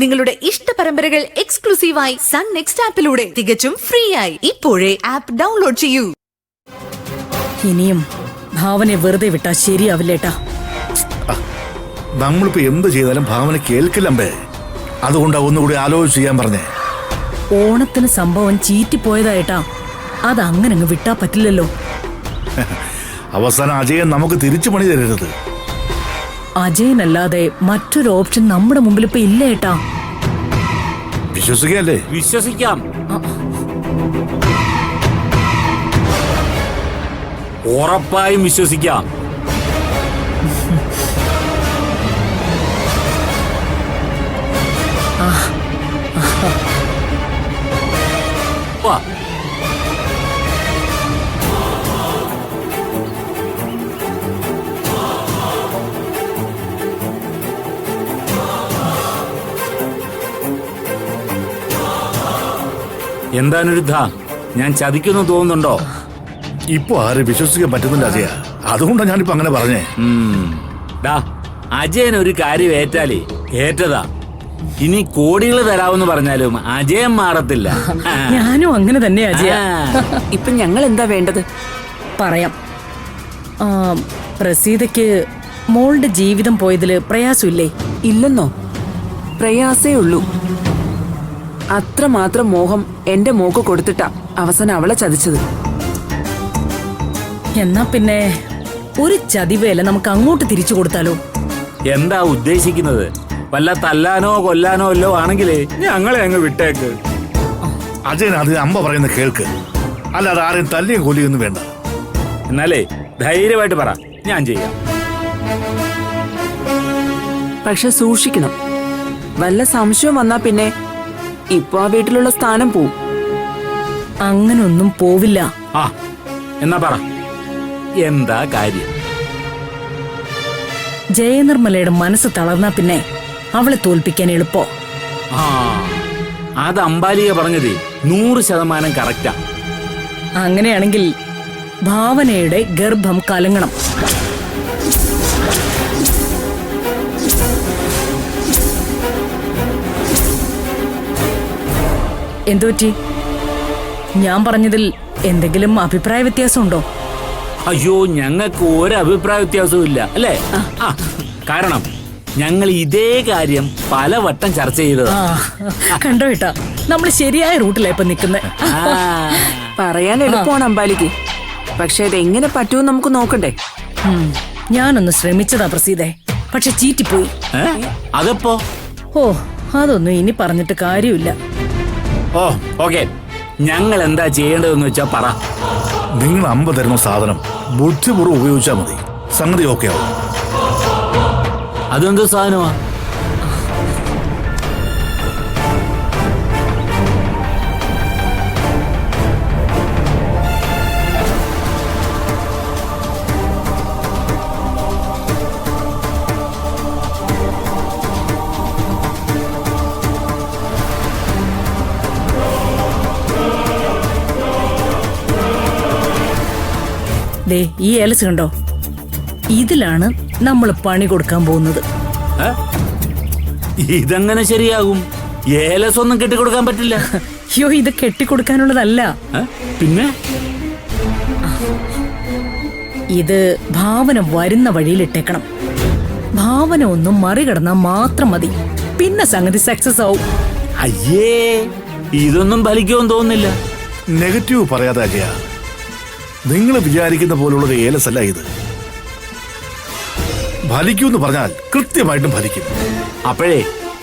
നിങ്ങളുടെ ഇഷ്ട പരമ്പരകൾ എക്സ്ക്ലൂസീവായി സൺ നെക്സ്റ്റ് ആപ്പിലൂടെ തികച്ചും ഫ്രീ ആയി. ഇപ്പോഴേ ആപ്പ് ഡൗൺലോഡ് ചെയ്യൂ. ഇനിയും ഭാവനെ വെറുതെ വിട്ടാ ശരിയാവില്ലേട്ടാ. നമ്മളിപ്പോ എന്ത് ചെയ്താലും ഭാവന കേൾക്കില്ലമ്പേ. അതുകൊണ്ടാ ഒന്നുകൂടി ആലോചിച്ച് ചെയ്യാൻ പറഞ്ഞേ. ഓണത്തിന് സംഭവം ചീറ്റിപ്പോയതായിട്ടാ. അതങ്ങനെ വിട്ടാ പറ്റില്ലല്ലോ. അവസാനം അജയൻ നമുക്ക് തിരിച്ചു പണി തരരുത്. അജയനല്ലാതെ മറ്റൊരു ഓപ്ഷൻ നമ്മുടെ മുമ്പിൽ ഇപ്പൊ ഇല്ല ഏട്ടാ. വിശ്വസിക്കല്ലേ? വിശ്വസിക്കാം. ഉറപ്പായും വിശ്വസിക്കാം. വാ. എന്താനുരുദ്ധ, ഞാൻ ചതിക്കുന്നു തോന്നുന്നുണ്ടോ? ഇപ്പൊ ആരും വിശ്വസിക്കാൻ പറ്റുന്നില്ല അജയ. അതുകൊണ്ടാണ് ഞാനിപ്പോ അങ്ങനെ പറഞ്ഞേ. അജയൻ ഒരു കാര്യം ഏറ്റാലേ ഏറ്റതാ. ഇനി കോടികൾ തരാമെന്ന് പറഞ്ഞാലും അജയൻ മാറത്തില്ല. ഞാനും അങ്ങനെ തന്നെ അജയ. ഇപ്പൊ ഞങ്ങൾ എന്താ വേണ്ടത്? പറയാം. പ്രസീതയ്ക്ക് മോളുടെ ജീവിതം പോയതില് പ്രയാസമില്ലേ? ഇല്ലെന്നോ? പ്രയാസേ ഉള്ളൂ. അത്രമാത്രം മോഹം എന്റെ മോക്ക് കൊടുത്തിട്ടാ അവസാനം അവളെ ചതിച്ചത്. എന്നാ പിന്നെ ഒരു ചതിവേല നമുക്ക് അങ്ങോട്ട് തിരിച്ചു കൊടുത്താലോ? എന്താ ഉദ്ദേശിക്കുന്നത്? വല്ല തല്ലാനോ കൊല്ലാനോ വല്ലോ ആണെങ്കിലേ ഞങ്ങളെ അങ്ങ് വിട്ടേക്ക്. അജയൻ അതിന് അമ്മ പറയുന്ന കേൾക്ക്. അല്ലാതെ ആരെയും തല്ലിയും കൊല്ലിയൊന്നും വേണ്ട. എന്നാലേ ധൈര്യമായിട്ട് പറ, ഞാൻ ചെയ്യാം. പക്ഷെ സൂക്ഷിക്കണം. വല്ല സംശയം വന്നാ പിന്നെ ഇപ്പൊ ആ വീട്ടിലുള്ള സ്ഥാനം പോവും. അങ്ങനൊന്നും പോവില്ല. എന്നാ പറ, എന്താ കാര്യം? ജയനിർമ്മലയുടെ മനസ്സ് തളർന്നാ പിന്നെ അവളെ തോൽപ്പിക്കാൻ എളുപ്പോ. അത് അമ്പാലിക പറഞ്ഞത് 100% കറക്റ്റാ. അങ്ങനെയാണെങ്കിൽ ഭാവനയുടെ ഗർഭം കലങ്ങണം. എന്തുപറ്റി? ഞാൻ പറഞ്ഞതിൽ എന്തെങ്കിലും അഭിപ്രായ വ്യത്യാസമുണ്ടോ? അയ്യോ, ഞങ്ങൾക്ക് ഒരു അഭിപ്രായ വ്യത്യാസവും ഇല്ല അല്ലേ? കാരണം ഞങ്ങൾ ഇതേ കാര്യം പലവട്ടം ചർച്ച ചെയ്തതാ. കണ്ടോ ഏട്ടാ, നമ്മൾ ശരിയായ റൂട്ടിലാ ഇപ്പൊ നിൽക്കുന്നത്. പറയാൻ എളുപ്പമാണ് അമ്പാലിക്ക്. പക്ഷെ അതെങ്ങനെ പറ്റുമെന്ന് നമുക്ക് നോക്കണ്ടേ? ഞാനൊന്ന് ശ്രമിച്ചതാ പ്രസീതേ, പക്ഷെ ചീറ്റിപ്പോയി. അതപ്പോ? അതൊന്നും ഇനി പറഞ്ഞിട്ട് കാര്യമില്ല. ഓക്കെ, ഞങ്ങൾ എന്താ ചെയ്യേണ്ടതെന്ന് വെച്ചാ പറ. നിങ്ങൾ അമ്പ തരുന്ന സാധനം ബുദ്ധിപൂർവ്വം ഉപയോഗിച്ചാൽ മതി. സംഗതി ഓക്കെ ആവും. അതെന്തോ സാധനമാ? ദേ, ഈ ഏലസ് കണ്ടോ? ഇതിലാണ് നമ്മൾ പണി കൊടുക്കാൻ പോകുന്നത്. ഇതെങ്ങനെ ശരിയാകും? ഏലസ് ഒന്നും കെട്ടിക്കൊടുക്കാൻ പറ്റില്ല. അയ്യോ, ഇത് കെട്ടിക്കൊടുക്കാനുള്ളതല്ല. പിന്നെ ഇത് ഭാവന വരുന്ന വഴിയിലിട്ടേക്കണം. ഭാവന ഒന്നും മറികടന്നാൽ മാത്രം മതി. പിന്നെ സംഗതി സക്സസ് ആവും. അയ്യേ, ഇതൊന്നും ഫലിക്കുമെന്ന് തോന്നുന്നില്ല. നെഗറ്റീവ് പറയാതെ അജയ. നിങ്ങൾ വിചാരിക്കുന്ന പോലുള്ളൊരു ഏലസല്ല ഇത്. ഫലിക്കൂന്ന് പറഞ്ഞാൽ കൃത്യമായിട്ടും ഫലിക്കും. അപ്പോഴേ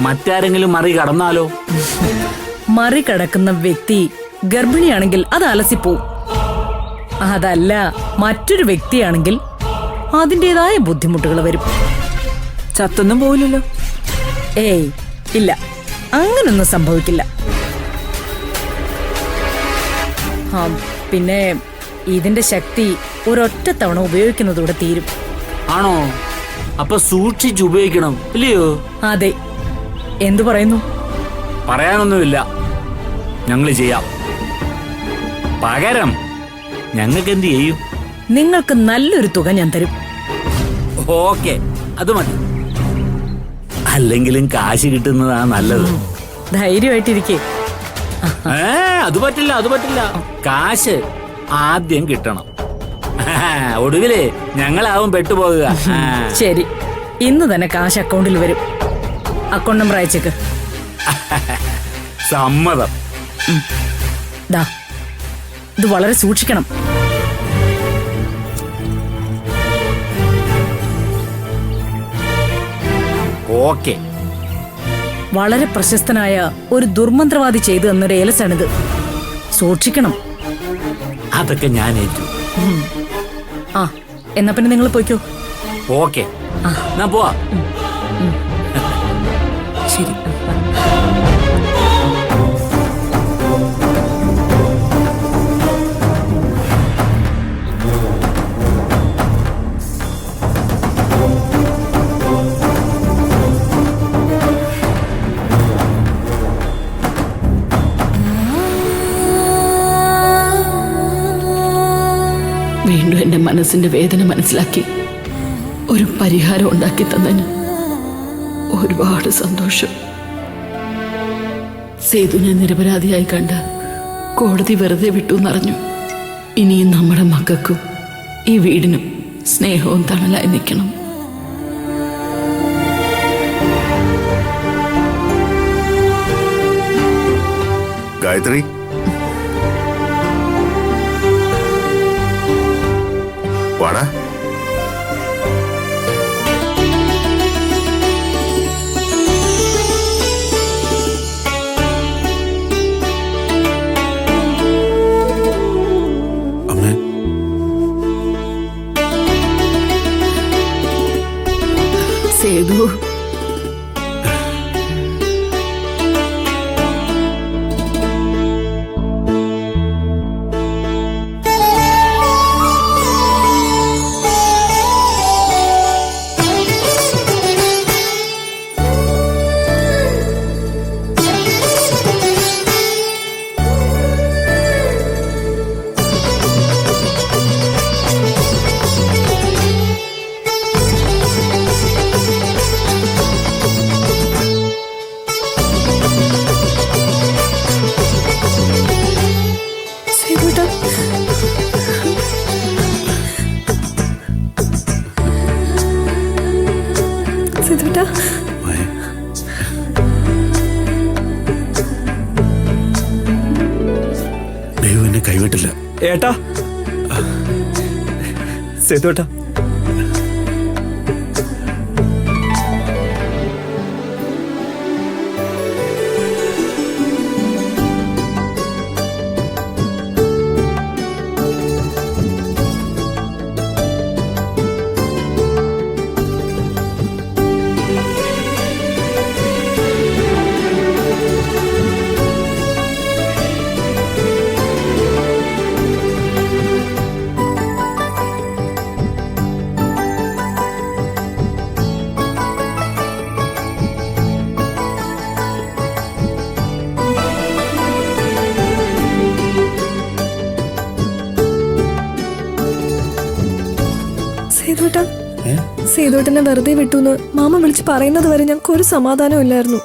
മറ്റാരെങ്കിലും മറികടന്നാലോ? മറികടക്കുന്ന വ്യക്തി ഗർഭിണിയാണെങ്കിൽ അത് അലസിപ്പോവും. അതല്ല, മറ്റൊരു വ്യക്തിയാണെങ്കിൽ അതിൻ്റെതായ ബുദ്ധിമുട്ടുകൾ വരും. ചത്തൊന്നും പോവില്ലല്ലോ? ഏയ് ഇല്ല, അങ്ങനൊന്നും സംഭവിക്കില്ല. പിന്നെ ഇതിന്റെ ശക്തി ഒരൊറ്റ തവണ ഉപയോഗിക്കുന്നതോടെ തീരും. ആണോ? അപ്പൊ സൂക്ഷിച്ച് ഉപയോഗിക്കണം ഇല്ലയോ? അതെ. എന്തു പറയുന്നു? പറയാനൊന്നുമില്ല, ഞങ്ങൾ ചെയ്യാം. പകരം ഞങ്ങൾക്ക് എന്ത് ചെയ്യും? നിങ്ങൾക്ക് നല്ലൊരു തുക ഞാൻ തരും. ഓക്കെ, അത് മതി. അല്ലെങ്കിലും കാശ് കിട്ടുന്നതാ നല്ലത്. ധൈര്യമായിട്ടിരിക്കേ. അത് പറ്റില്ല, അത് പറ്റില്ല. കാശ് ആദ്യം കിട്ടണം. ഒടുവിലേ ഞങ്ങളാവും പെട്ടുപോകുക. ശരി, ഇന്ന് തന്നെ കാശ് അക്കൗണ്ടിൽ വരും. അക്കൗണ്ട് നമ്പർ അയച്ചേക്ക്. സമ്മതം. ദാ, ഇത് വളരെ സൂക്ഷിക്കണം. ഓക്കെ. വളരെ പ്രശസ്തനായ ഒരു ദുർമന്ത്രവാദി ചെയ്തു തന്നൊരു ഏലസാണിത്. സൂക്ഷിക്കണം. അതൊക്കെ ഞാൻ ഏറ്റു. ആ, എന്നാ പിന്നെ നിങ്ങൾ പോയിക്കോ. ഓക്കെ, ഞാൻ പോവാ. ശരി. വീണ്ടും എൻ്റെ മനസ്സിന്റെ വേദന മനസ്സിലാക്കി ഒരു പരിഹാരം ഉണ്ടാക്കി തന്നതിന് ഒരുപാട് സന്തോഷം. സേതുവിനെ നിരപരാധിയായി കണ്ട് കോടതി വെറുതെ വിട്ടു എന്നറിഞ്ഞു. ഇനിയും നമ്മുടെ മക്കൾക്കും ഈ വീടിനും സ്നേഹവും തണലായി നിൽക്കണം. ഗായത്രി, വാടാ. അമ്മേ, സേതു, ദൈവം എന്നെ കൈവിട്ടില്ല. ഏട്ടാ, സേതുവേട്ടാ, സേതുവേട്ടനെ വെറുതെ വിട്ടുന്ന് മാമ വിളിച്ച് പറയുന്നത് വരെ ഞങ്ങൾക്ക് ഒരു സമാധാനം ഇല്ലായിരുന്നു.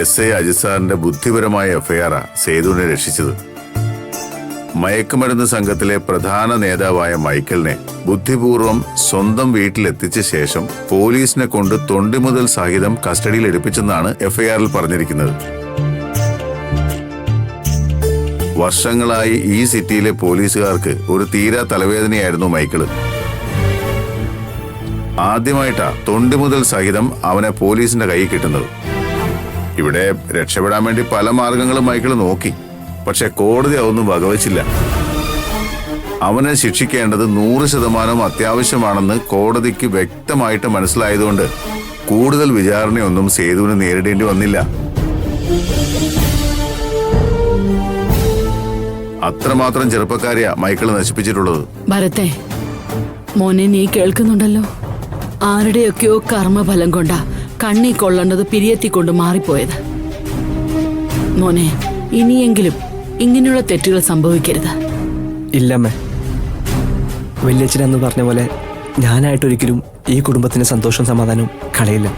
എസ് ഐ അജിത് സാറിന്റെ ബുദ്ധിപരമായ എഫ്ഐആറാ സേതുവിനെ രക്ഷിച്ചത്. മയക്കുമരുന്ന് സംഘത്തിലെ പ്രധാന നേതാവായ മൈക്കിളിനെ ബുദ്ധിപൂർവം സ്വന്തം വീട്ടിലെത്തിച്ച ശേഷം പോലീസിനെ കൊണ്ട് തൊണ്ടിമുതൽ സഹിതം കസ്റ്റഡിയിൽ എടുപ്പിച്ചെന്നാണ് എഫ്ഐആറിൽ പറഞ്ഞിരിക്കുന്നത്. വർഷങ്ങളായി ഈ സിറ്റിയിലെ പോലീസുകാർക്ക് ഒരു തീരാ തലവേദനയായിരുന്നു മൈക്കിള്. ആദ്യമായിട്ടാ തൊണ്ടിമുതൽ സഹിതം അവനെ പോലീസിന്റെ കൈ കിട്ടുന്നത്. ഇവിടെ രക്ഷപ്പെടാൻ വേണ്ടി പല മാർഗങ്ങളും മൈക്കിള് നോക്കി. പക്ഷെ കോടതി അതൊന്നും വകവച്ചില്ല. അവനെ ശിക്ഷിക്കേണ്ടത് 100% അത്യാവശ്യമാണെന്ന് കോടതിക്ക് വ്യക്തമായിട്ട് മനസ്സിലായതുകൊണ്ട് കൂടുതൽ വിചാരണയൊന്നും സേതുവിന് നേരിടേണ്ടി വന്നില്ല. അത്രമാത്രം ചെറുപ്പക്കാരെയാ മൈക്കിള് നശിപ്പിച്ചിട്ടുള്ളത്. ഭരത്തെ, മോനെ നീ കേൾക്കുന്നുണ്ടല്ലോ? ആരുടെയൊക്കെയോ കർമ്മഫലം കൊണ്ടാ കണ്ണി കൊള്ളേണ്ടത് പിരിയെത്തിക്കൊണ്ട് മാറിപ്പോയത്. മോനെ, ഇനിയെങ്കിലും ഇങ്ങനെയുള്ള തെറ്റുകൾ സംഭവിക്കരുത്. ഇല്ലമ്മേ. വല്യച്ഛനെന്ന് പറഞ്ഞ പോലെ ഞാനായിട്ടൊരിക്കലും ഈ കുടുംബത്തിന്റെ സന്തോഷവും സമാധാനവും കളയില്ല.